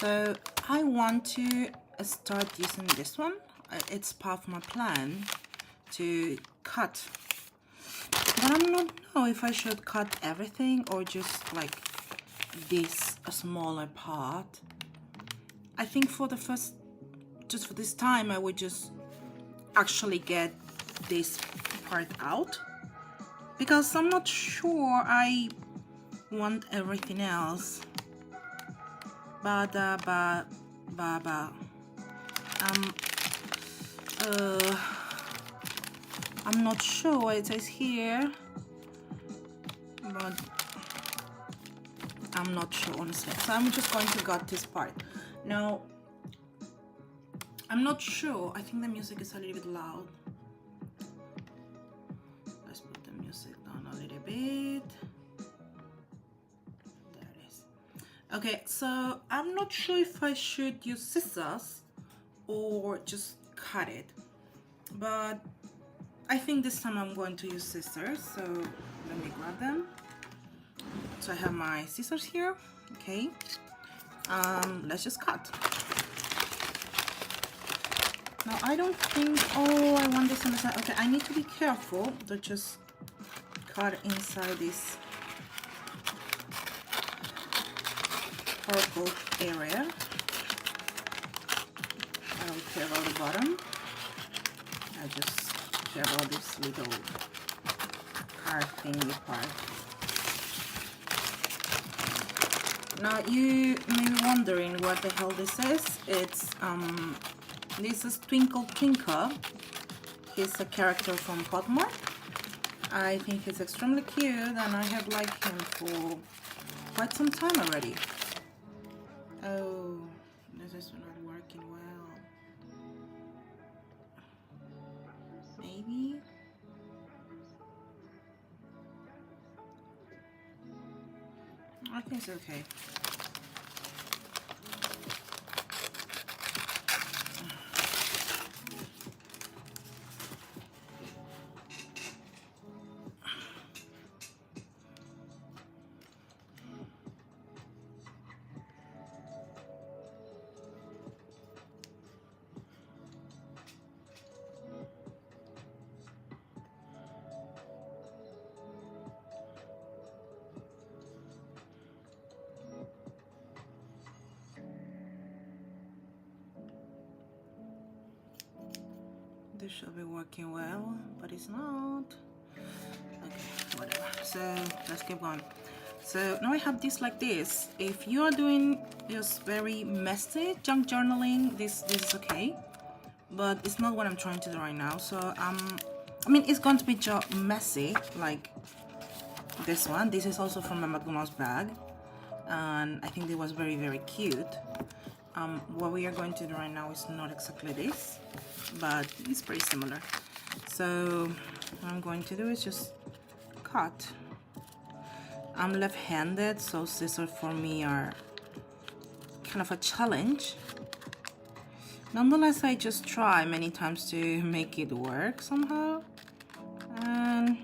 So I want to start using this one. It's part of my plan to cut, but I'm not know if I should cut everything or just like this a smaller part. I think for the first, just for this time, I would just actually get this part out, because I'm not sure I want everything else. I'm not sure what it says here, but I'm not sure honestly. So I'm just going to cut this part. Now, I'm not sure. I think the music is a little bit loud. Let's put the music down a little bit. There it is. Okay, so I'm not sure if I should use scissors or just cut it, but I think this time I'm going to use scissors. So let me grab them. So I have my scissors here. Okay, let's just cut. Now I don't think, oh, I want this on the side. Okay, I need to be careful to just cut inside this purple area. I don't care about the bottom. I just care about this little heart thingy part. Now you may be wondering what the hell this is. It's this is Twinkle Twinkle. He's a character from Hotmart. I think he's extremely cute and I have liked him for quite some time already. Oh, this is not working well. Maybe? I think it's okay. This should be working well, but it's not. Okay, whatever. So let's keep going. So now I have this like this. If you are doing just very messy junk journaling, this is okay, but it's not what I'm trying to do right now. So I mean, it's going to be messy like this one. This is also from a McDonald's bag, and I think it was very cute. What we are going to do right now is not exactly this, but it's pretty similar. So what I'm going to do is just cut. I'm left-handed, so scissors for me are kind of a challenge. Nonetheless, I just try many times to make it work somehow, and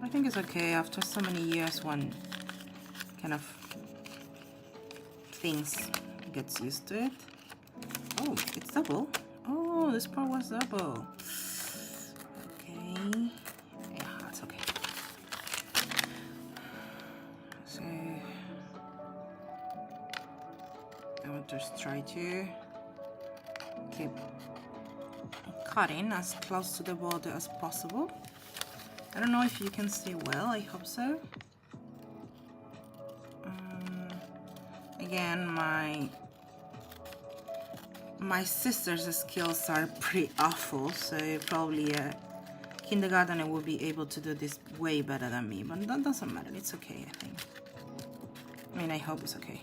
I think it's okay after so many years when kind of things gets used to it. Oh, it's double. Oh, this part was double. Okay. Yeah, that's okay. So I will just try to keep cutting as close to the border as possible. I don't know if you can see well, I hope so. Again, my sister's skills are pretty awful, so probably a kindergartner will be able to do this way better than me, but that doesn't matter. It's okay, I think. I mean, I hope it's okay,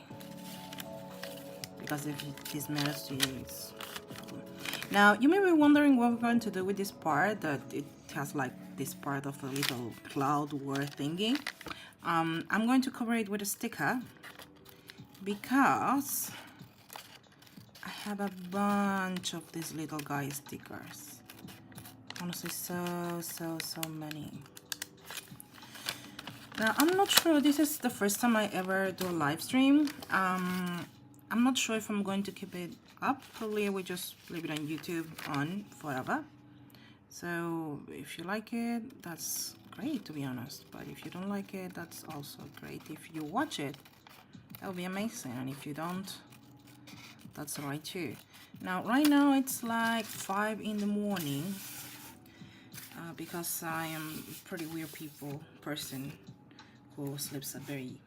because if he's married to you, it's cool. Now you may be wondering what we're going to do with this part, that it has like this part of a little cloud word thingy. I'm going to cover it with a sticker, because I have a bunch of these little guy stickers. Honestly, so many. Now I'm not sure, this is the first time I ever do a live stream. I'm not sure if I'm going to keep it up. Probably I will just leave it on YouTube on forever. So if you like it, that's great, to be honest. But if you don't like it, that's also great. If you watch it, that'll be amazing. And if you don't, that's all right too. Now, right now it's like 5 in the morning because I am a pretty weird person who sleeps at very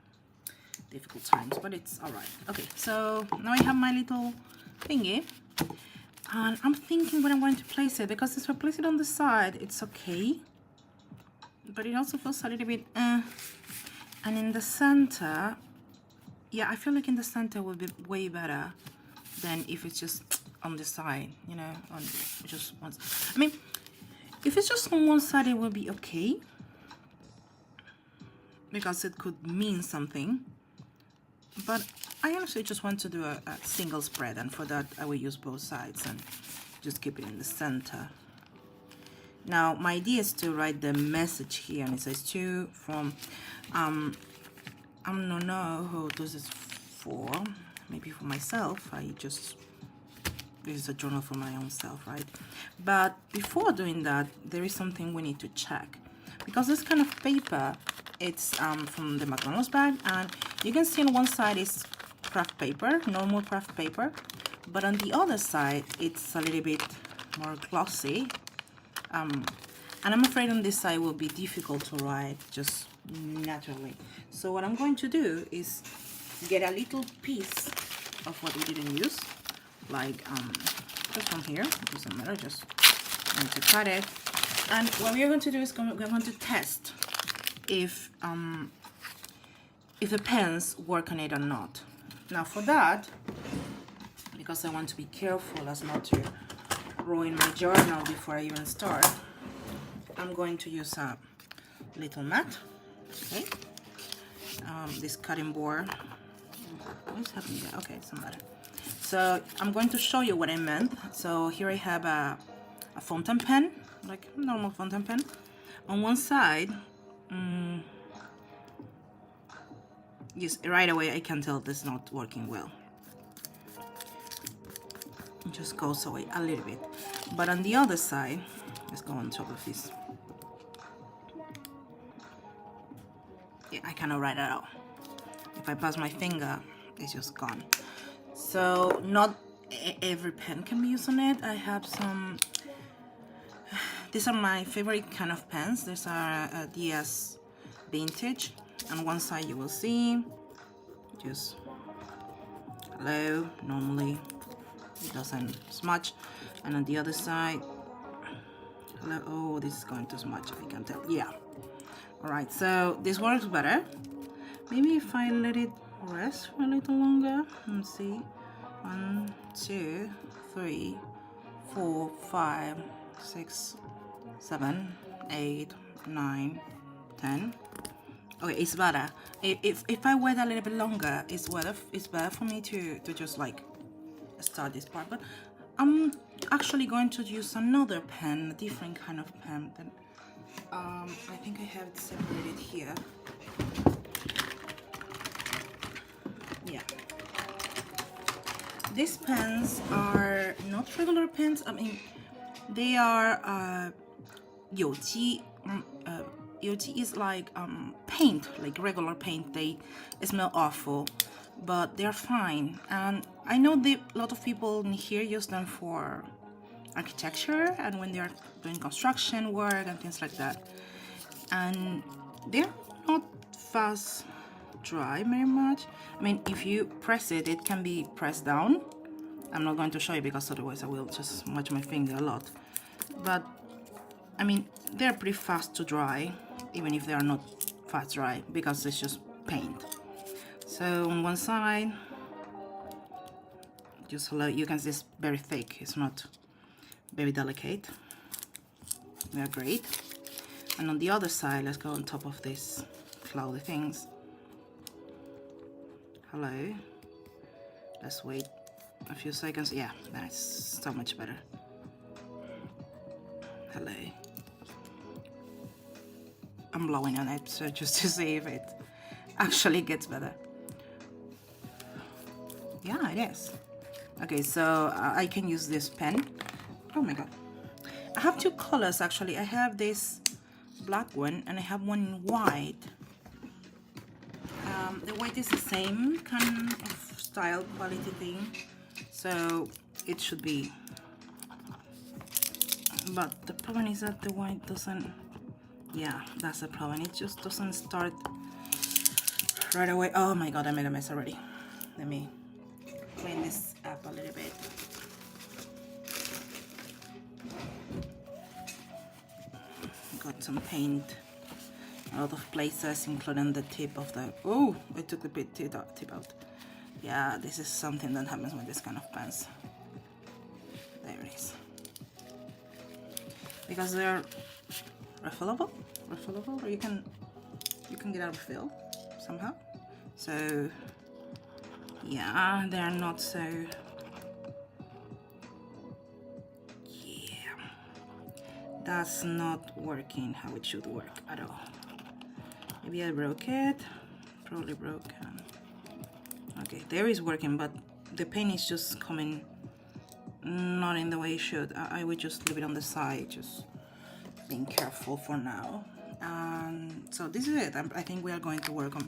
difficult times, but it's all right. Okay, so now I have my little thingy. And I'm thinking where I'm going to place it, because if I place it on the side, it's okay. But it also feels a little bit, And in the center, yeah, I feel like in the center will be way better than if it's just on the side, you know, on just one. I mean, if it's just on one side, it will be okay, because it could mean something. But I honestly just want to do a single spread, and for that I will use both sides and just keep it in the center. Now my idea is to write the message here, and it says to from I don't know who this is for. Maybe for myself. This is a journal for my own self, right? But before doing that, there is something we need to check, because this kind of paper, it's from the McDonald's bag, and you can see on one side is craft paper, normal craft paper, but on the other side it's a little bit more glossy, and I'm afraid on this side will be difficult to write just naturally. So what I'm going to do is get a little piece of what we didn't use, like just from here. It doesn't matter, just going to cut it. And what we're going to do is we're going to test if the pens work on it or not. Now for that, because I want to be careful as not to ruin my journal before I even start, I'm going to use a little mat. Okay, this cutting board. What's happening there? Okay, it's not matter. So I'm going to show you what I meant. So here I have a fountain pen, like a normal fountain pen. On one side, just right away I can tell this is not working well. It just goes away a little bit. But on the other side, let's go on top of this. Yeah, I cannot write it out. If I pass my finger, it's just gone. So not every pen can be used on it. I have some, these are my favorite kind of pens. These are DS Vintage. On one side you will see just hello, normally it doesn't smudge, and on the other side hello. Oh, this is going to smudge, I can tell. Yeah, all right, so this works better. Maybe if I let it rest for a little longer. Let's see, 1 2 3 4 5 6 7 8 9 10. Okay, it's better. If I wait a little bit longer, it's better for me to just like start this part. But I'm actually going to use another pen, a different kind of pen. That I think I have it separated here. Yeah. These pens are not regular pens. I mean, they are 有机. 有机 is like paint, like regular paint. They smell awful, but they're fine. And I know a lot of people in here use them for architecture and when they're doing construction work and things like that. And they're not fast dry very much. I mean, if you press it, it can be pressed down. I'm not going to show you because otherwise I will just smudge my finger a lot. But I mean, they're pretty fast to dry, even if they are not fast dry, because it's just paint. So on one side, just you can see it's very thick. It's not very delicate. They're great. And on the other side, let's go on top of this cloudy things. Hello. Let's wait a few seconds. Yeah, that's so much better. Hello. I'm blowing on it, so just to see if it actually gets better. Yeah, it is. Okay, so I can use this pen. Oh my god. I have two colors actually. I have this black one and I have one in white. The white is the same kind of style quality thing, so it should be. But the problem is that the white doesn't. Yeah, that's the problem. It just doesn't start right away. Oh my god, I made a mess already. Let me clean this up a little bit. Got some paint a lot of places, including the tip of the. Oh, I took the tip out. Yeah, this is something that happens with this kind of pens. There it is. Because they're refillable, or you can get a refill somehow. So yeah, they're not so. Yeah, that's not working how it should work at all. Maybe I broke it. Probably broken. Okay, there is working, but the paint is just coming not in the way it should. I would just leave it on the side, just being careful for now. So this is it. I think we are going to work on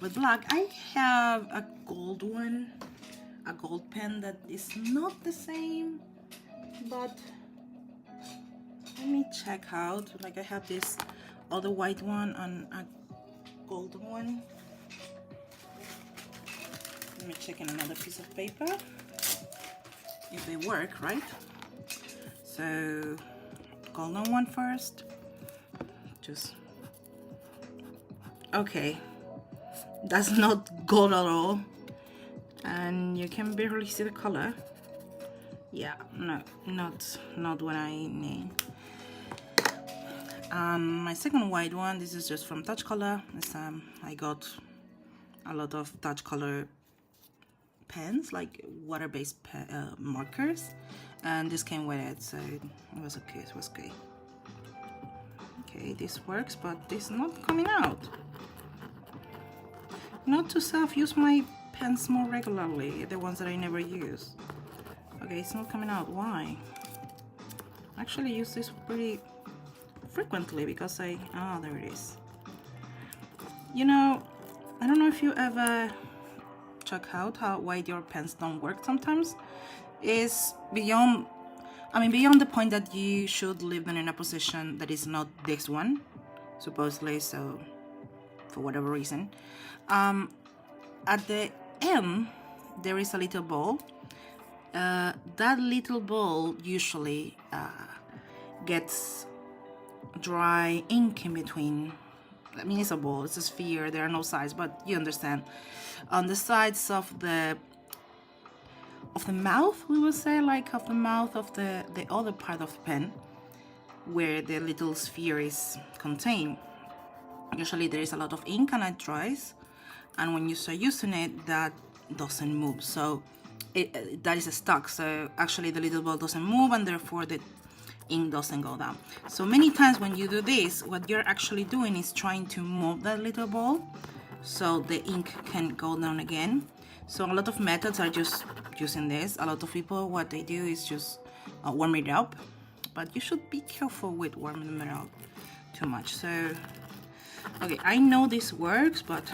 with black. I have a gold one, a gold pen that is not the same, but let me check out. Like I have this other white one and a gold one. Let me check in another piece of paper if they work, right? So golden one first. Just okay. That's not gold at all, and you can barely see the color. Yeah, no, not what I need. My second white one, this is just from Touch Color. I got a lot of Touch Color pens, like water-based markers, and this came with it, so it was okay. It was okay. Okay, this works, but this is not coming out. Not to self-use my pens more regularly, the ones that I never use. Okay, it's not coming out. Why? I actually use this pretty frequently because there it is. You know, I don't know if you ever check out why your pens don't work sometimes. Is beyond the point that you should leave them in a position that is not this one, supposedly, so for whatever reason. At the end there is a little ball. That little ball usually gets dry ink in between. I mean, it's a ball, it's a sphere, there are no sides, but you understand. On the sides of the mouth, we will say, like of the mouth of the other part of the pen, where the little sphere is contained. Usually there is a lot of ink and it dries, and when you start using it, that doesn't move. So that is stuck. So actually the little ball doesn't move, and therefore the ink doesn't go down. So many times when you do this, what you're actually doing is trying to move that little ball so the ink can go down again. So a lot of methods are just using this. A lot of people, what they do is just warm it up, but you should be careful with warming it up too much. So okay, I know this works, but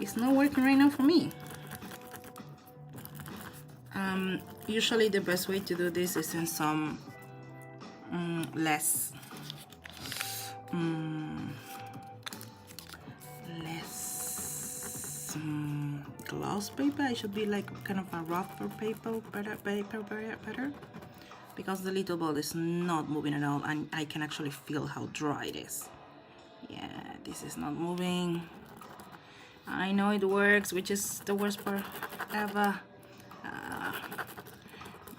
it's not working right now for me. Usually the best way to do this is in some less gloss paper. It should be like kind of a rougher paper, better, because the little ball is not moving at all, and I can actually feel how dry it is. Yeah, this is not moving. I know it works, which is the worst part ever.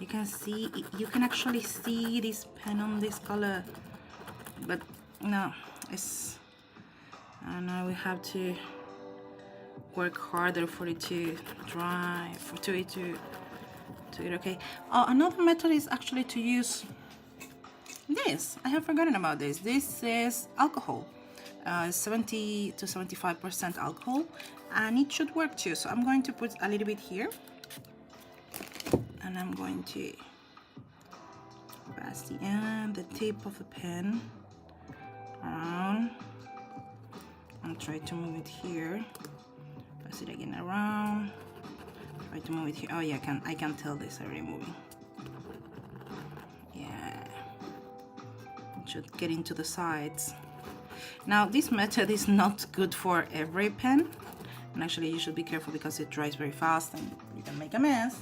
You can see, you can actually see this pen on this color, but no, it's, I don't know, we have to work harder for it to dry, for it to it okay. Another method is actually to use this. I have forgotten about this. This is alcohol. 70 to 75% alcohol, and it should work too. So I'm going to put a little bit here, and I'm going to pass the end, the tip of the pen around, and try to move it here. Pass it again around. Try to move it here. Oh yeah, I can tell this already moving. Yeah, it should get into the sides. Now this method is not good for every pen, and actually you should be careful because it dries very fast and you can make a mess.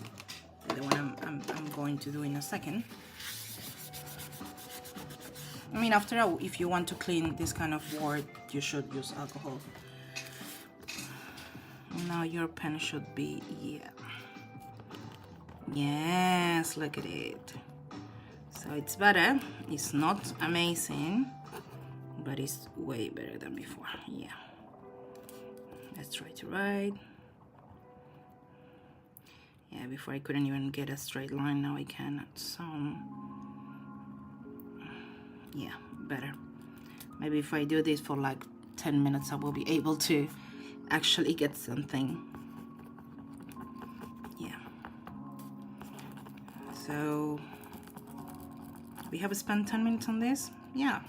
The one I'm going to do in a second. I mean, after all, if you want to clean this kind of board, you should use alcohol. Now your pen should be, yeah. Yes, look at it. So it's better. It's not amazing, but it's way better than before. Yeah. Let's try to write. Yeah, before I couldn't even get a straight line. Now I can. So, yeah, better. Maybe if I do this for like 10 minutes, I will be able to actually get something. Yeah. So we have spent 10 minutes on this. Yeah,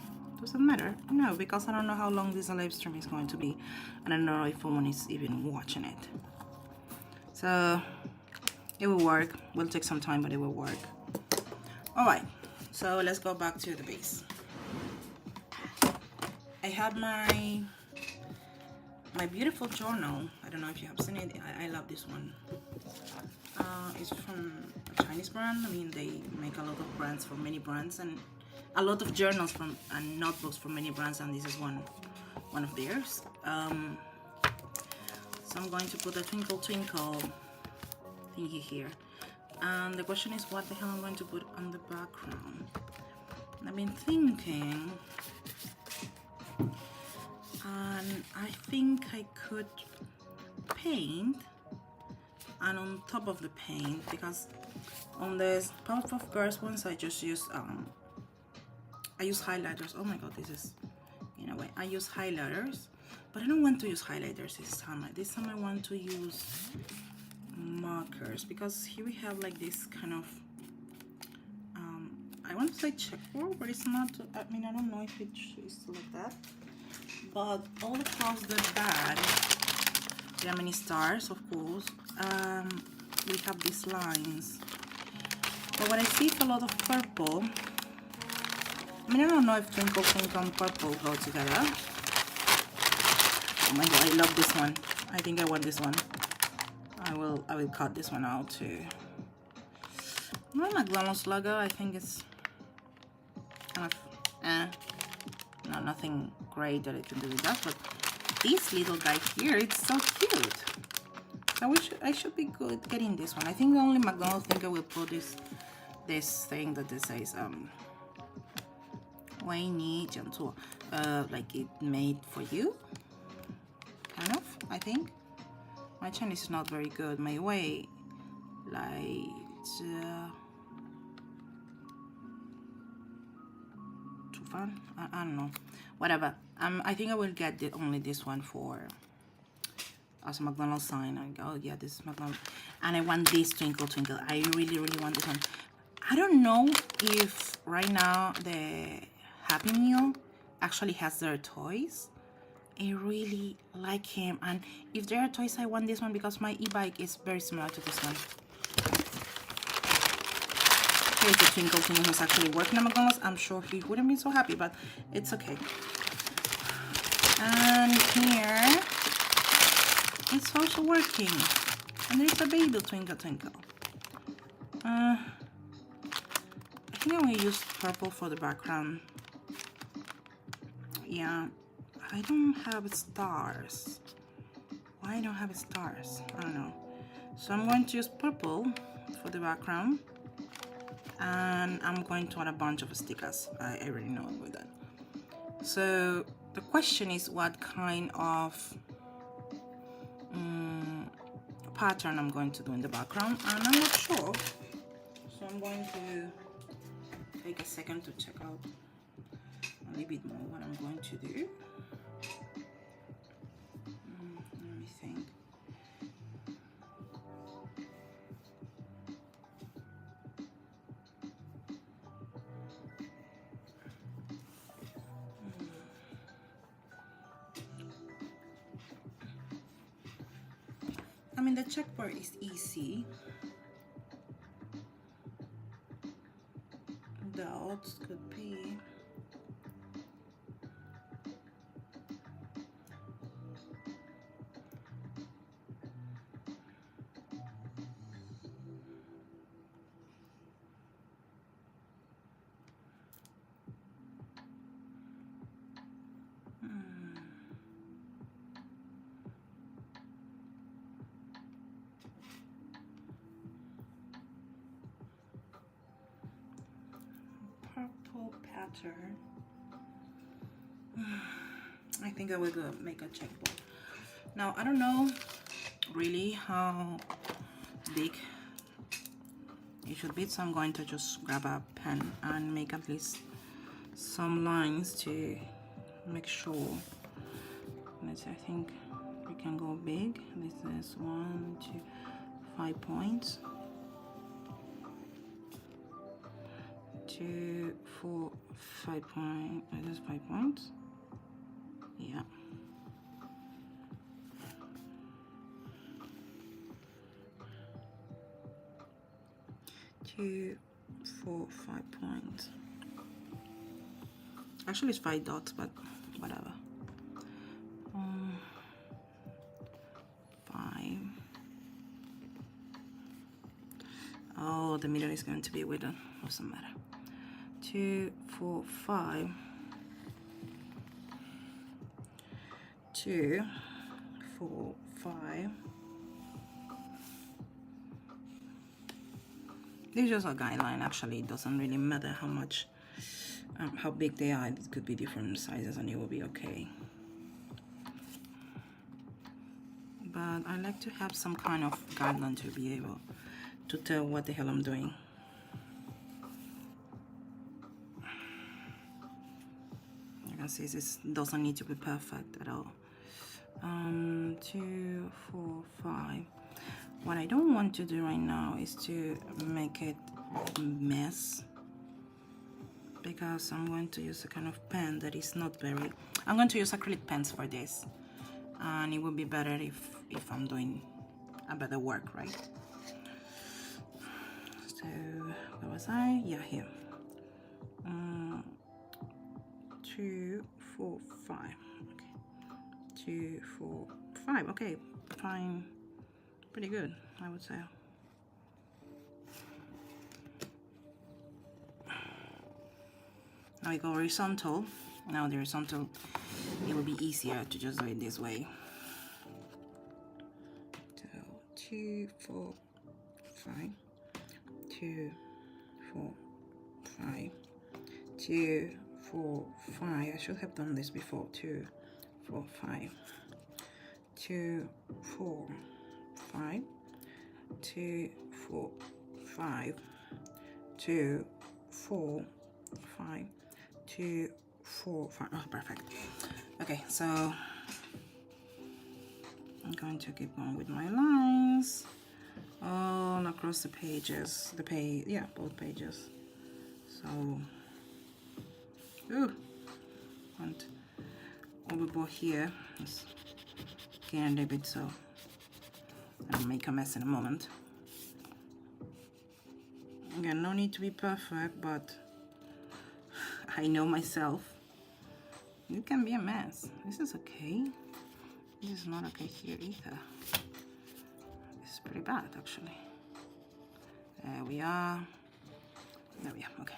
doesn't matter. No, because I don't know how long this live stream is going to be, and I don't know if someone is even watching it. So it will work. Will take some time, but it will work. All right, so let's go back to the base. I have my beautiful journal. I don't know if you have seen it. I love this one. It's from a Chinese brand. I mean, they make a lot of brands for many brands, and a lot of journals from and notebooks from many brands, and this is one of theirs. So I'm going to put a twinkle twinkle thingy here, and the question is, what the hell I'm going to put on the background? I've been thinking, and I think I could paint, and on top of the paint, because on the Powerpuff Girls ones I just use I use highlighters. Oh my god, this is, in a way, I use highlighters, but I don't want to use highlighters this time. This time I want to use markers, because here we have like this kind of I want to say checkerboard, but it's not. I mean, I don't know if it is like that, but all across the bag there are many stars, of course. We have these lines, but what I see is a lot of purple. I mean, I don't know if twinkle twinkle and purple go together. Oh my god, I love this one. I think I want this one. I will cut this one out too. My McDonald's logo, I think it's kind of no, nothing great that I can do with that, but this little guy here, it's so cute. So I should be good getting this one. I think the only McDonald's thing I will put is this thing that this says like it made for you, kind of. I think my Chinese is not very good. My way, like too fun. I don't know. Whatever. I think I will get only this one for as a McDonald's sign. I go, oh yeah, this is McDonald's, and I want this twinkle twinkle. I really want this one. I don't know if right now the Happy Meal actually has their toys. I really like him, and if there are toys, I want this one because my e-bike is very similar to this one. Here's the twinkle twinkle who's actually working at McDonald's. I'm sure he wouldn't be so happy, but it's okay. And here it's also working, and there's a baby twinkle twinkle. I think I'm gonna use purple for the background. Yeah, I don't have stars. Why I don't have stars? I don't know. So I'm going to use purple for the background, and I'm going to add a bunch of stickers. I already know with that. So the question is what kind of pattern I'm going to do in the background, and I'm not sure. So I'm going to take a second to check out a little bit more what I'm going to do. I mean, the checkboard is easy. Dots could be. Purple pattern. I think I will go make a checkboard. Now I don't know really how big it should be, so I'm going to just grab a pen and make at least some lines to make sure. Let's see, I think we can go big. This is 1, 2, 5 points. 2, 4, 5 points. This is 5 points. Yeah. 2, 4, 5 points. Actually, it's 5 dots, but whatever. 5. Oh, the middle is going to be with a, doesn't matter. 2, 4, 5. 2, 4, 5. This is just a guideline. Actually, it doesn't really matter how much, how big they are. It could be different sizes, and it will be okay. But I like to have some kind of guideline to be able to tell what the hell I'm doing. You can see this doesn't need to be perfect at all. 2, 4, 5. What I don't want to do right now is to make it a mess, because I'm going to use a kind of pen that is not very, I'm going to use acrylic pens for this, and it would be better if I'm doing a better work, right? So where was I? Yeah, here. 2, 4, 5. Okay. 2, 4, 5. Okay, fine. Pretty good, I would say. Now we go horizontal. Now the horizontal, it will be easier to just do it this way. So 2, 4, 5. 2, 4, 5. 2, 4, 5. I should have done this before. 2, 4, 5. 2, 4, 5. 2, 4, 5. 2, 4, 5. 2, 4, 5. Oh, perfect. Okay, so I'm going to keep going with my lines all across the pages. The page, yeah, both pages. So, ooh, and overboard here is getting a little bit, so I'll make a mess in a moment. Again, no need to be perfect, but I know myself. It can be a mess. This is okay. This is not okay here either. It's pretty bad, actually. There we are. There we are. Okay.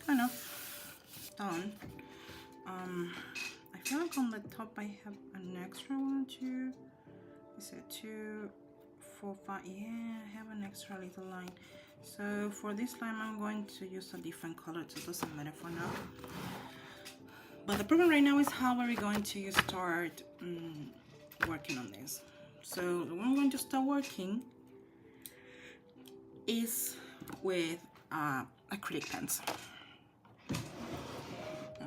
Kind of done. I feel like on the top I have an extra 1, 2. Is it 2, 4, 5? Yeah, I have an extra little line. So for this slime I'm going to use a different color, so it doesn't matter for now. But the problem right now is how are we going to start working on this. So the one I'm going to start working is with acrylic pens.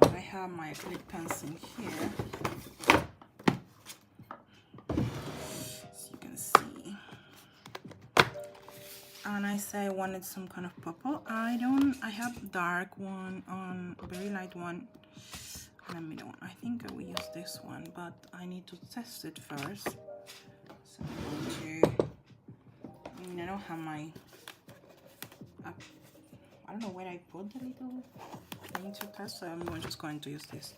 I have my acrylic pens in here, as you can see. And I say I wanted some kind of purple. I have dark one, on a very light one, and a middle one. I think I will use this one, but I need to test it first. So I'm going to, I don't have my, I don't know where I put the little thing to test, so I'm just going to use this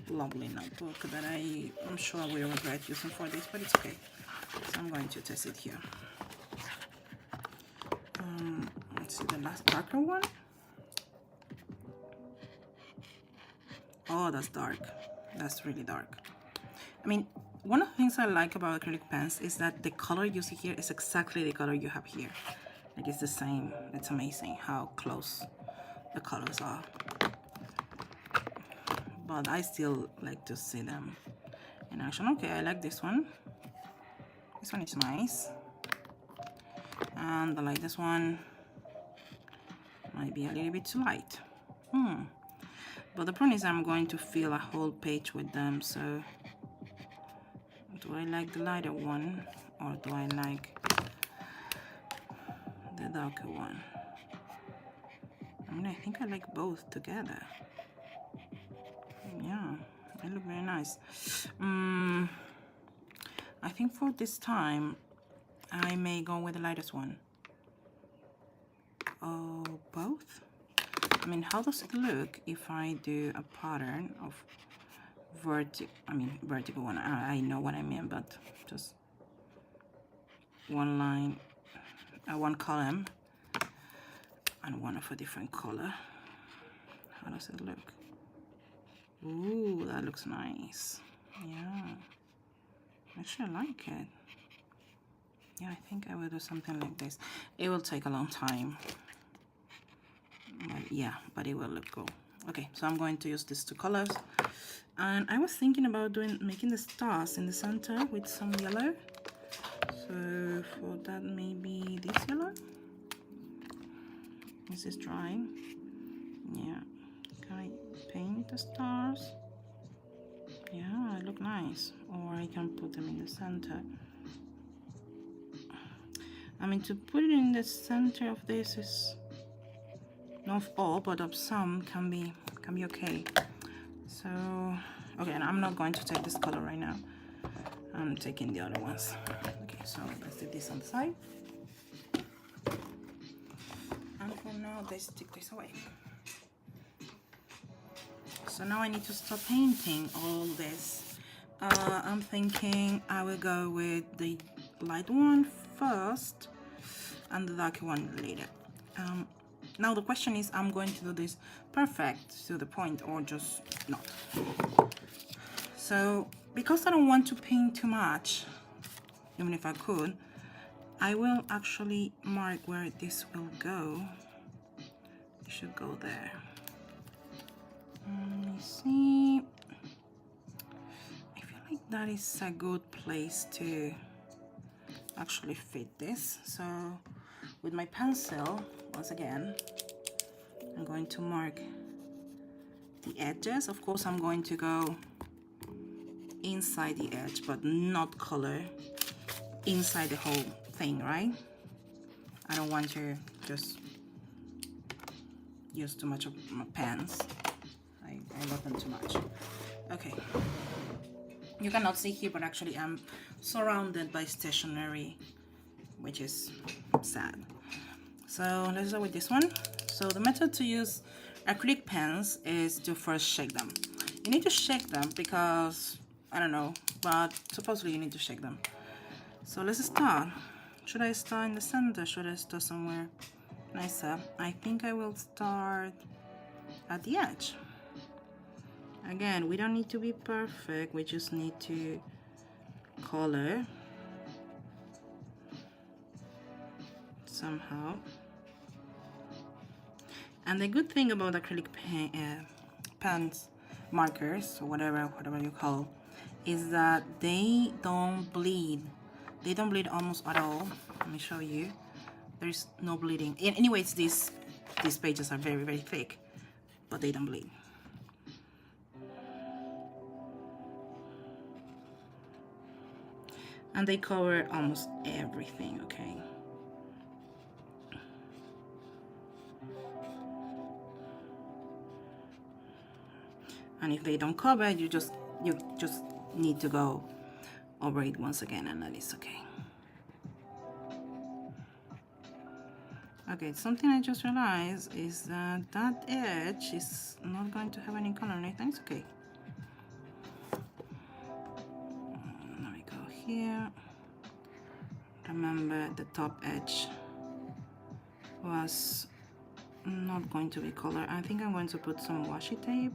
lovely notebook that I'm sure I will regret using for this, but it's okay. So I'm going to test it here. Let's see the last darker one. Oh, that's dark. That's really dark. I mean, one of the things I like about acrylic pens is that the color you see here is exactly the color you have here. Like, it's the same. It's amazing how close the colors are. But I still like to see them in action. Okay, I like this one. This one is nice. And I like this one. Might be a little bit too light. But the point is I'm going to fill a whole page with them, so do I like the lighter one or do I like the darker one? I mean, I think I like both together. Yeah, they look very nice. I think for this time I may go with the lightest one. Oh, both? I mean, how does it look if I do a pattern of vertical one? I know what I mean, but just one line, one column, and one of a different color. How does it look? Ooh, that looks nice. Yeah, actually I like it. Yeah, I think I will do something like this. It will take a long time. But yeah, but it will look cool. Okay, so I'm going to use these two colors, and I was thinking about making the stars in the center with some yellow. So for that, maybe this yellow. This is drying. Yeah, can I paint the stars? Yeah, it look nice. Or I can put them in the center. I mean, to put it in the center of this is not of all, but of some can be okay. So okay, and I'm not going to take this color right now. I'm taking the other ones. Okay, so let's do this on the side. And for now, let's take this away. So now I need to start painting all this. I'm thinking I will go with the light one first and the darker one later. Now the question is, I'm going to do this perfect to the point or just not. So because I don't want to paint too much, even if I could, I will actually mark where this will go. It should go there. Let me see. I feel like that is a good place to actually fit this. So with my pencil, once again, I'm going to mark the edges. Of course, I'm going to go inside the edge, but not color inside the whole thing, right? I don't want to just use too much of my pens. I love them too much. Okay. You cannot see here, but actually I'm surrounded by stationery, which is sad. So let's start with this one. So the method to use acrylic pens is to first shake them. You need to shake them because, I don't know, but supposedly you need to shake them. So let's start. Should I start in the center? Should I start somewhere nicer? I think I will start at the edge. Again, we don't need to be perfect, we just need to color somehow. And the good thing about acrylic pens, markers, or whatever you call, is that they don't bleed. They don't bleed almost at all. Let me show you. There's no bleeding. Anyways, these pages are very, very thick, but they don't bleed. And they cover almost everything, okay? And if they don't cover, you just need to go over it once again, and that is okay. Okay, something I just realized is that that edge is not going to have any color, and I think it's okay. Let me go here. Remember, the top edge was not going to be color. I think I'm going to put some washi tape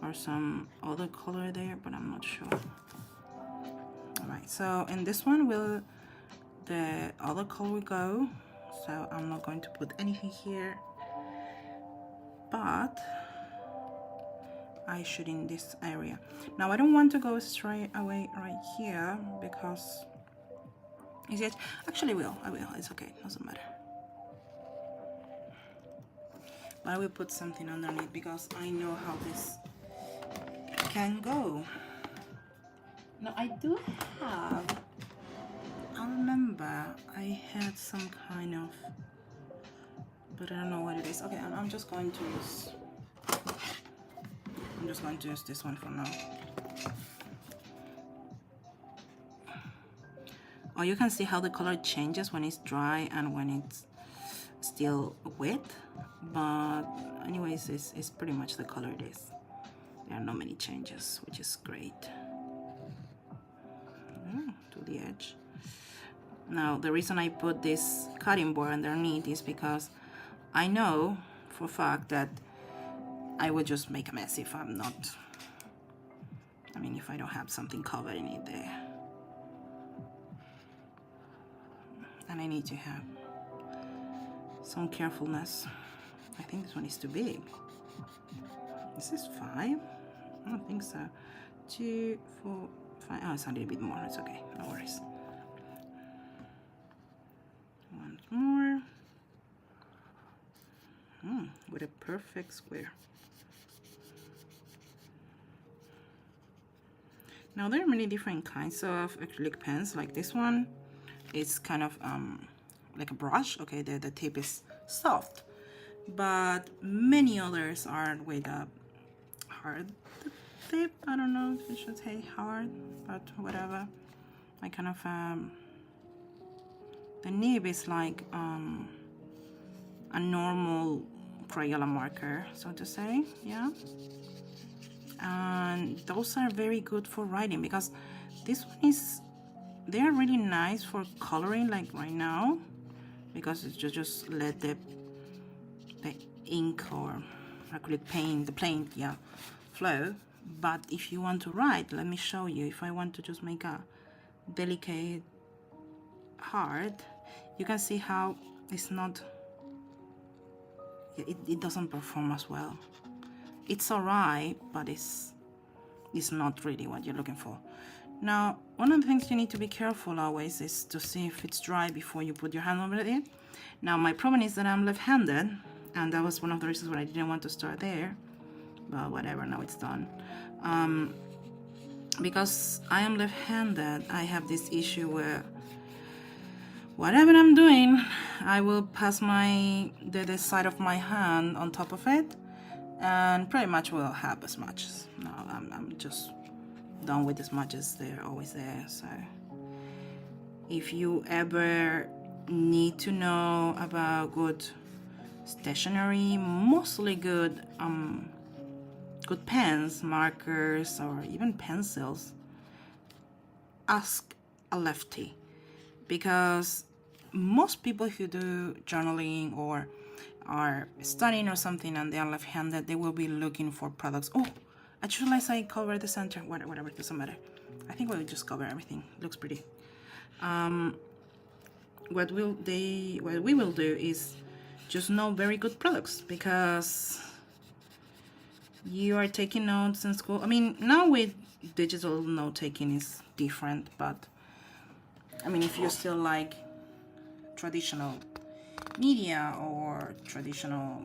or some other color there, but I'm not sure. All right, so in this one the other color will go, so I'm not going to put anything here, but I should in this area. Now I don't want to go straight away right here because is it actually I will, it's okay, it doesn't matter. But I will put something underneath because I know how this can go. Now I do have, I remember I had some kind of, but I don't know what it is. Okay, I'm just going to use this one for now. Oh, you can see how the color changes when it's dry and when it's still wet, but anyways, it's pretty much the color it is. There are not many changes, which is great. To the edge. Now the reason I put this cutting board underneath is because I know for a fact that I would just make a mess if I'm not, I mean, if I don't have something covering it there. And I need to have some carefulness. I think this one is too big. This is 5? I don't think so. 2, 4, 5. Oh, it's a little bit more. It's okay. No worries. One more. With a perfect square. Now there are many different kinds of acrylic pens. Like this one, it's kind of like a brush. Okay, the tip is soft, but many others are with a hard tip. I don't know if I should say hard, but whatever. I kind of the nib is like a normal Crayola marker, so to say, yeah. And those are very good for writing because this one is, they are really nice for coloring, like right now, because it's just let the ink or acrylic paint, the paint, yeah, flow. But if you want to write, let me show you. If I want to just make a delicate heart, you can see how it's not, it doesn't perform as well. It's alright, but it's not really what you're looking for. Now, one of the things you need to be careful always is to see if it's dry before you put your hand over it. Now, my problem is that I'm left-handed, and that was one of the reasons why I didn't want to start there. But whatever, now it's done. Because I am left-handed, I have this issue where whatever I'm doing, I will pass the side of my hand on top of it, and pretty much will have a smudge. Now I'm just done with the smudges. They're always there. So if you ever need to know about good stationery, mostly good pens, markers, or even pencils, ask a lefty, because most people who do journaling or are studying or something and they are left-handed, they will be looking for products. Oh, I just realized I covered the center. Whatever, it doesn't matter. I think we'll just cover everything. Looks pretty. What we will do is just know very good products, because you are taking notes in school. I mean, now with digital note taking is different, but I mean, if you still like traditional media or traditional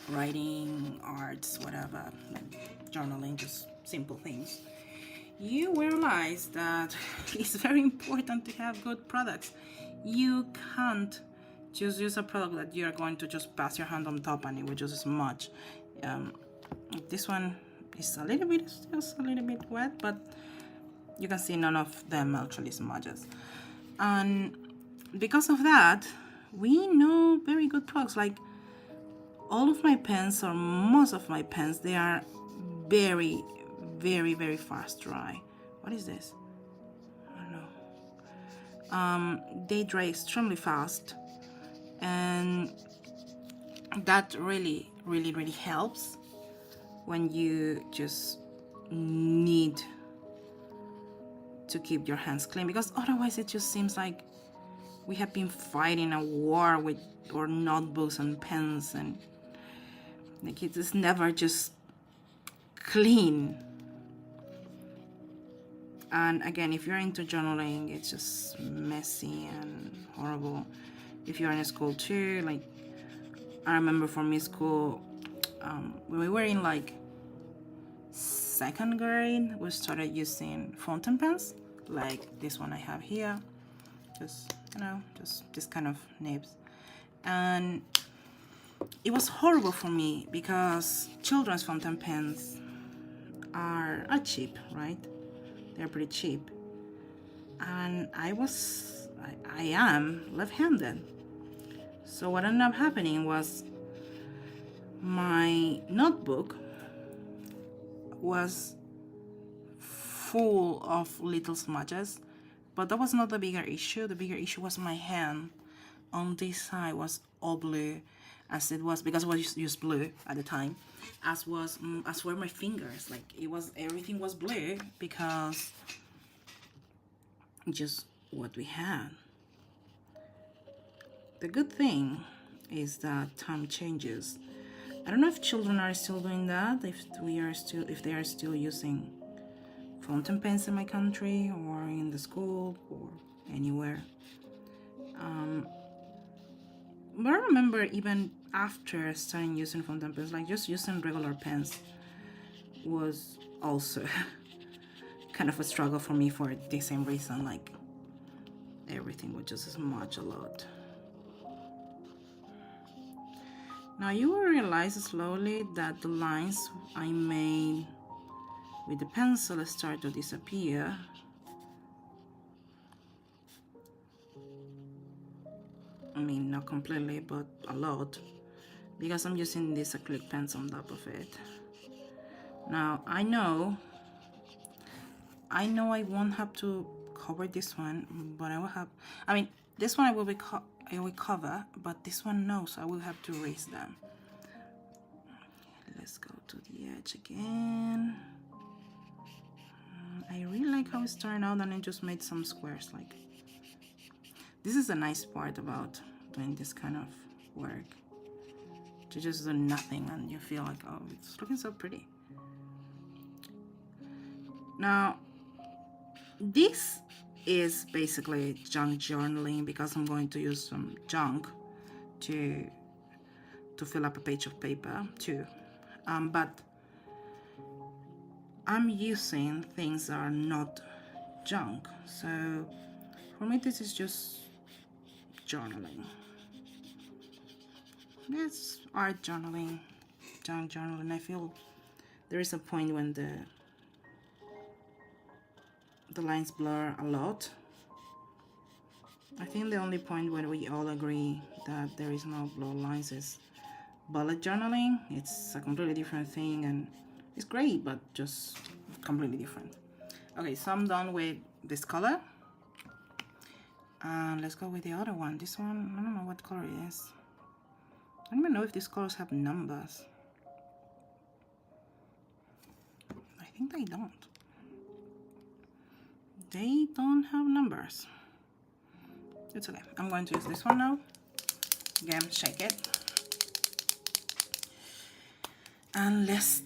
writing, arts, whatever, like journaling, just simple things, you realize that it's very important to have good products. You can't just use a product that you're going to just pass your hand on top and it will just smudge. This one is a little bit, just a little bit wet, but you can see none of them actually smudges. And because of that, we know very good products. Like all of my pens, or most of my pens, they are very, very, very fast dry. What is this? I don't know. They dry extremely fast, and that really, really, really helps when you just need to keep your hands clean, because otherwise it just seems like we have been fighting a war with our notebooks and pens, and like it is never just clean. And again, if you're into journaling, it's just messy and horrible. If you're in school too, like I remember for me school, when we were in like 2nd grade, we started using fountain pens like this one I have here, just just this kind of nibs. And it was horrible for me because children's fountain pens are cheap, right? They're pretty cheap, and I am left-handed. So what ended up happening was my notebook was full of little smudges, but that was not the bigger issue. The bigger issue was my hand on this side was all blue, as it was, because I was used blue at the time, as were my fingers. Like everything was blue because just what we had. The good thing is that time changes. I don't know if children are still doing that, if they are still using fountain pens in my country or in the school or anywhere. But I remember even after starting using fountain pens, like just using regular pens was also kind of a struggle for me for the same reason. Like everything would just smudge a lot. Now you will realize slowly that the lines I made with the pencil start to disappear. I mean, not completely, but a lot, because I'm using these acrylic pens on top of it. Now I know I won't have to cover this one, but I will have, I mean, this one I will cover, but this one no, so I will have to erase them. Let's go to the edge again. I really like how it's turned out, and I just made some squares. Like, this is the nice part about doing this kind of work. To just do nothing and you feel like, oh, it's looking so pretty. Now, this is basically junk journaling, because I'm going to use some junk to fill up a page of paper too. But I'm using things that are not junk. So for me, this is just journaling. It's art journaling, junk journaling. I feel there is a point when the lines blur a lot. I think the only point where we all agree that there is no blur lines is bullet journaling. It's a completely different thing, and it's great, but just completely different. Okay, so I'm done with this color, and let's go with the other one. This one, I don't know what color it is. I don't even know if these colors have numbers. I think they don't. They don't have numbers. It's okay. I'm going to use this one now. Again, shake it. And let's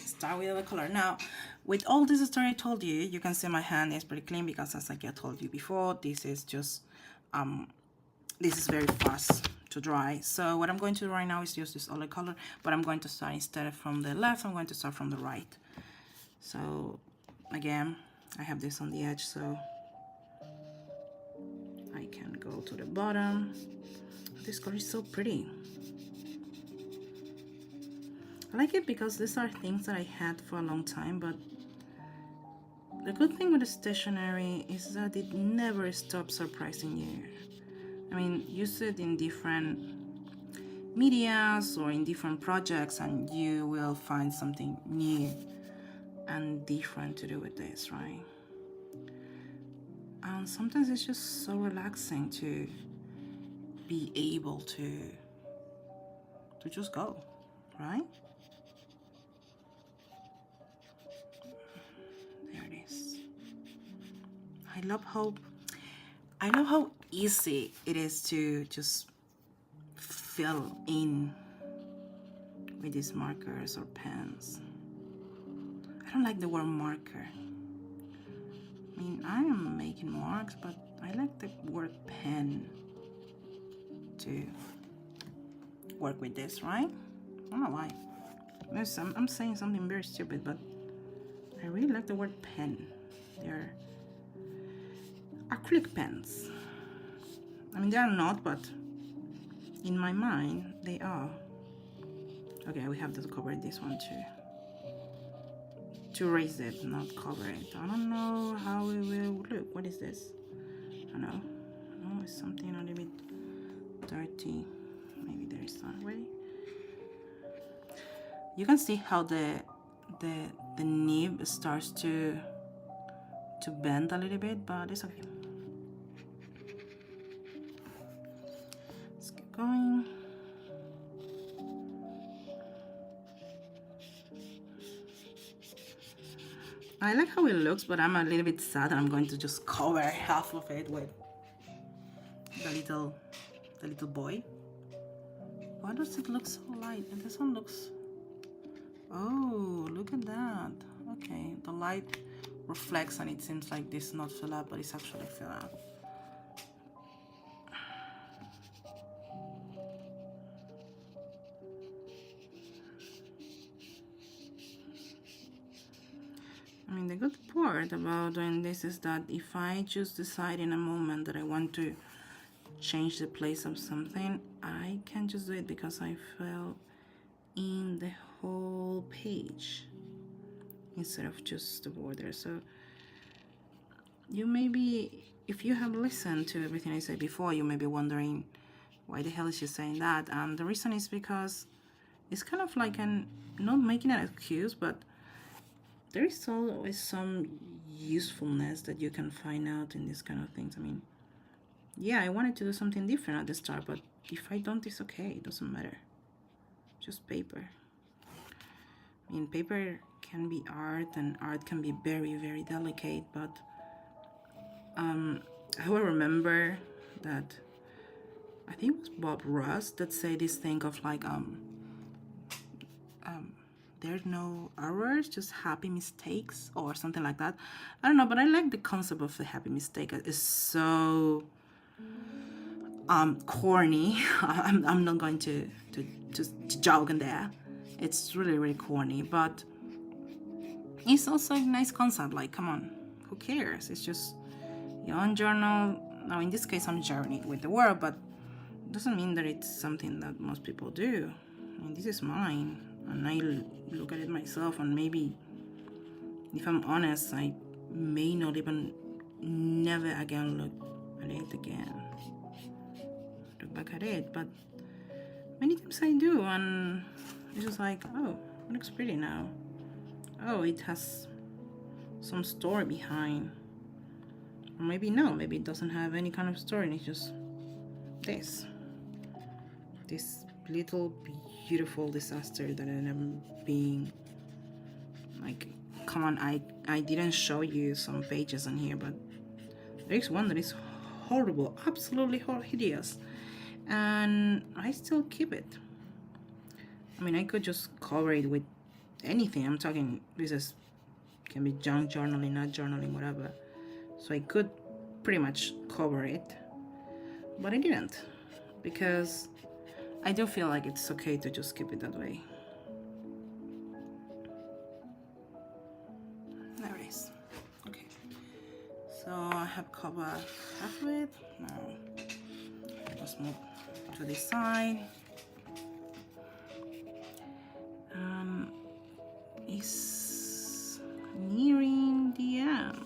start with the color. Now, with all this story I told you, you can see my hand is pretty clean because, as I told you before, this is just this is very fast to dry. So what I'm going to do right now is use this other color, but I'm going to start, instead of from the left, I'm going to start from the right. So again, I have this on the edge, so I can go to the bottom. This color is so pretty. I like it because these are things that I had for a long time, but the good thing with the stationery is that it never stops surprising you. I mean, use it in different medias or in different projects and you will find something new and different to do with this, right? And sometimes it's just so relaxing to be able to just go, right? There it is. I love how easy it is to just fill in with these markers or pens. I don't like the word marker. I mean, I am making marks, but I like the word pen to work with this, right? I don't know why. I'm saying something very stupid, but I really like the word pen. They're acrylic pens. I mean, they are not, but in my mind, they are. Okay, we have to cover this one too. To erase it, not cover it. I don't know how it will look. What is this? I don't know. Oh, it's something a little bit dirty. Maybe there is some way. You can see how the nib starts to bend a little bit, but it's okay. Let's keep going. I like how it looks, but I'm a little bit sad that I'm going to just cover half of it with the little boy. Why does it look so light? And this one looks... Oh, look at that. Okay, the light reflects and it seems like this is not fill up, but it's actually fill up. I mean, the good part about doing this is that if I just decide in a moment that I want to change the place of something, I can just do it because I fill in the whole page instead of just the border. So you may be, if you have listened to everything I said before, you may be wondering why the hell is she saying that, and the reason is because it's kind of like not making an excuse, but there is always some usefulness that you can find out in these kind of things. I mean, yeah, I wanted to do something different at the start, but if I don't, it's okay. It doesn't matter. Just paper. I mean, paper can be art, and art can be very, very delicate, but I will remember that I think it was Bob Ross that said this thing of like there's no errors, just happy mistakes or something like that. I don't know, but I like the concept of the happy mistake. It's so corny. I'm not going to joke in there. It's really, really corny, but it's also a nice concept. Like, come on, who cares? It's just your own journal. Now, in this case, I'm journeying with the world, but it doesn't mean that it's something that most people do. I mean, this is mine, and I look at it myself, and maybe, if I'm honest, I may not even never again look at it again. Look back at it, but many times I do, and it's just like, oh, it looks pretty now. Oh, it has some story behind. Or maybe no, maybe it doesn't have any kind of story, and it's just this little beautiful disaster that ended up being like, come on, I didn't show you some pages in here, but there is one that is horrible, absolutely hideous, and I still keep it. I mean, I could just cover it with anything. I'm talking, this is can be junk journaling, not journaling, whatever. So I could pretty much cover it, but I didn't, because I do feel like it's okay to just keep it that way. There it is. Okay, so I have covered half of it. Now let's move to this side. It's nearing the end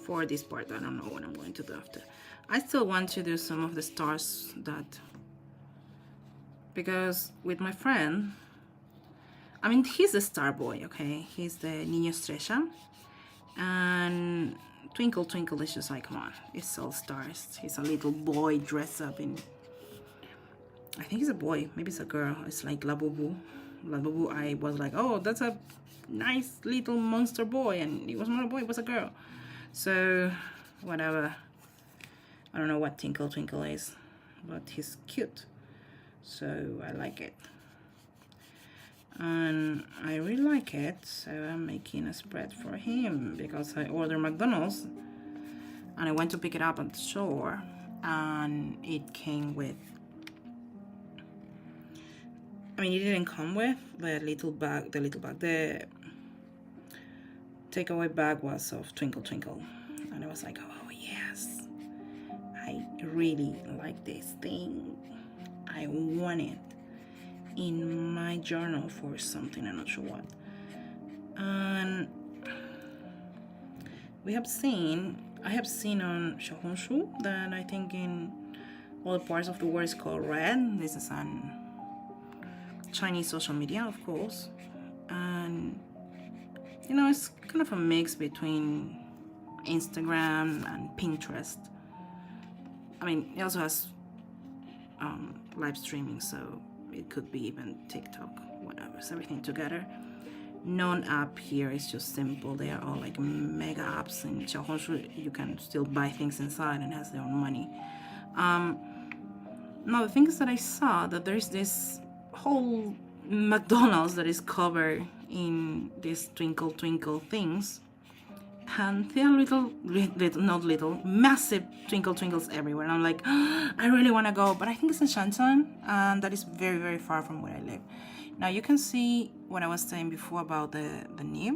for this part. I don't know what I'm going to do after. I still want to do some of the stars, that because with my friend, I mean, he's a star boy, okay? He's the Niño Estrella, and Twinkle Twinkle is just like, come on, it's all stars. He's a little boy dressed up in, I think he's a boy, maybe it's a girl. It's like Labubu. Labubu, I was like, oh, that's a nice little monster boy, and it was not a boy, it was a girl. So, whatever. I don't know what Twinkle Twinkle is, but he's cute. So, I like it. And I really like it, so I'm making a spread for him, because I ordered McDonald's and I went to pick it up at the store, and it came with, I mean, it didn't come with the little bag, the takeaway bag was of Twinkle Twinkle, and I was like, oh yes, I really like this thing. I want it in my journal for something, I'm not sure what. And I have seen on Xiaohongshu that I think in other parts of the world is called Red. This is on Chinese social media, of course, and you know, it's kind of a mix between Instagram and Pinterest. I mean, it also has live streaming, so it could be even TikTok, whatever. It's everything together. Non-app here is just simple. They are all like mega apps. In Xiaohongshu, you can still buy things inside and has their own money. Now the thing is that I saw that there's this whole McDonald's that is covered in these Twinkle Twinkle things, and there are massive Twinkle Twinkles everywhere. And I'm like, I really want to go, but I think it's in Shanghai, and that is very, very far from where I live. Now you can see what I was saying before about the nib.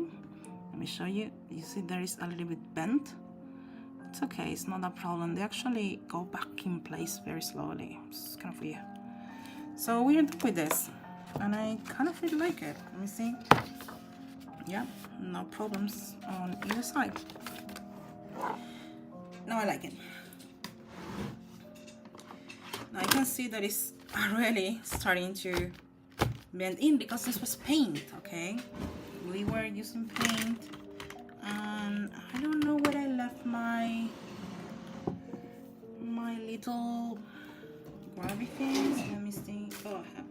Let me show you. You see there is a little bit bent. It's okay, it's not a problem. They actually go back in place very slowly. It's kind of weird. So we're done with this, and I kind of really like it. Let me see. Yeah, no problems on either side. Now I like it. Now you can see that it's already starting to bend in, because this was paint, okay? We were using paint, and I don't know where I left my little grabby things. Let me see. Oh, I have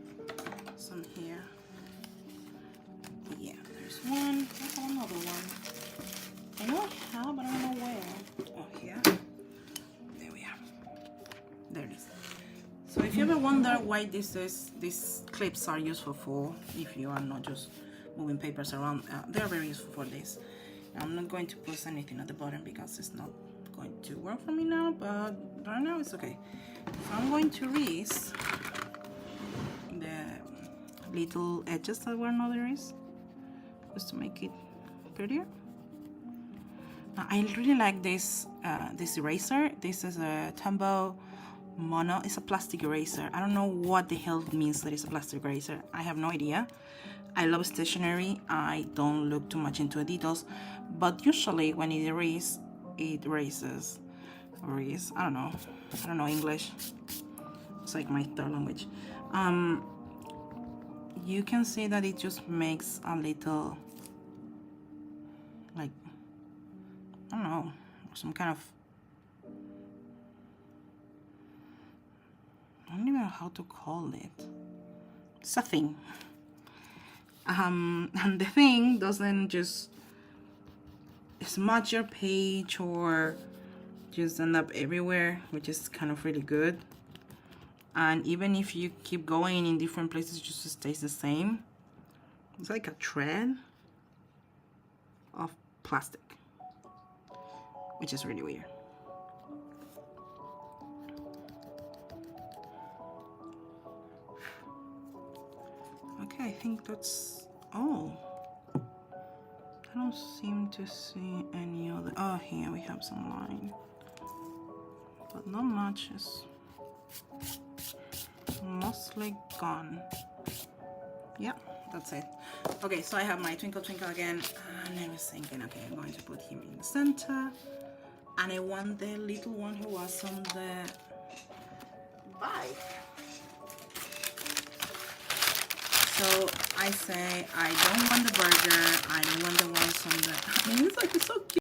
some here. Yeah, there's one. I have another one. I know I have, but I don't know where. Oh, here. There we are. There it is. So if you ever wonder why these clips are useful for, if you are not just moving papers around, they're very useful for this. I'm not going to post anything at the bottom because it's not going to work for me now, but right now it's okay. So I'm going to erase the little edges that were not erased, just to make it prettier. Now, I really like this this eraser. This is a Tombow Mono. It's a plastic eraser. I don't know what the hell it means that it's a plastic eraser. I have no idea. I love stationery. I don't look too much into the details, but usually when it erases, I don't know English. It's like my third language. You can see that it just makes a little, like, I don't know, some kind of, I don't even know how to call it. It's a thing. And the thing doesn't just smudge your page or just end up everywhere, which is kind of really good. And even if you keep going in different places, it just stays the same. It's like a thread of plastic, which is really weird. Okay, I think that's all. I don't seem to see any other. Oh, here we have some line, but not much. Is mostly gone. Yeah, that's it. Okay, so I have my Twinkle Twinkle again, and I was thinking, okay, I'm going to put him in the center, and I want the little one who was on the bike. So I say, I don't want the burger, I don't want the ones on the, I mean, it's like, it's so cute.